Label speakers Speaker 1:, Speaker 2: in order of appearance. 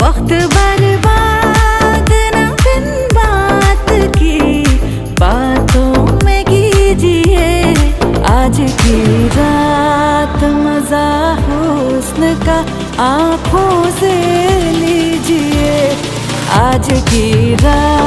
Speaker 1: वक्त बर्बाद न बिन बात की बातों में कीजिए। आज की रात मजा हुस्न का आँखों से लीजिए। आज की रात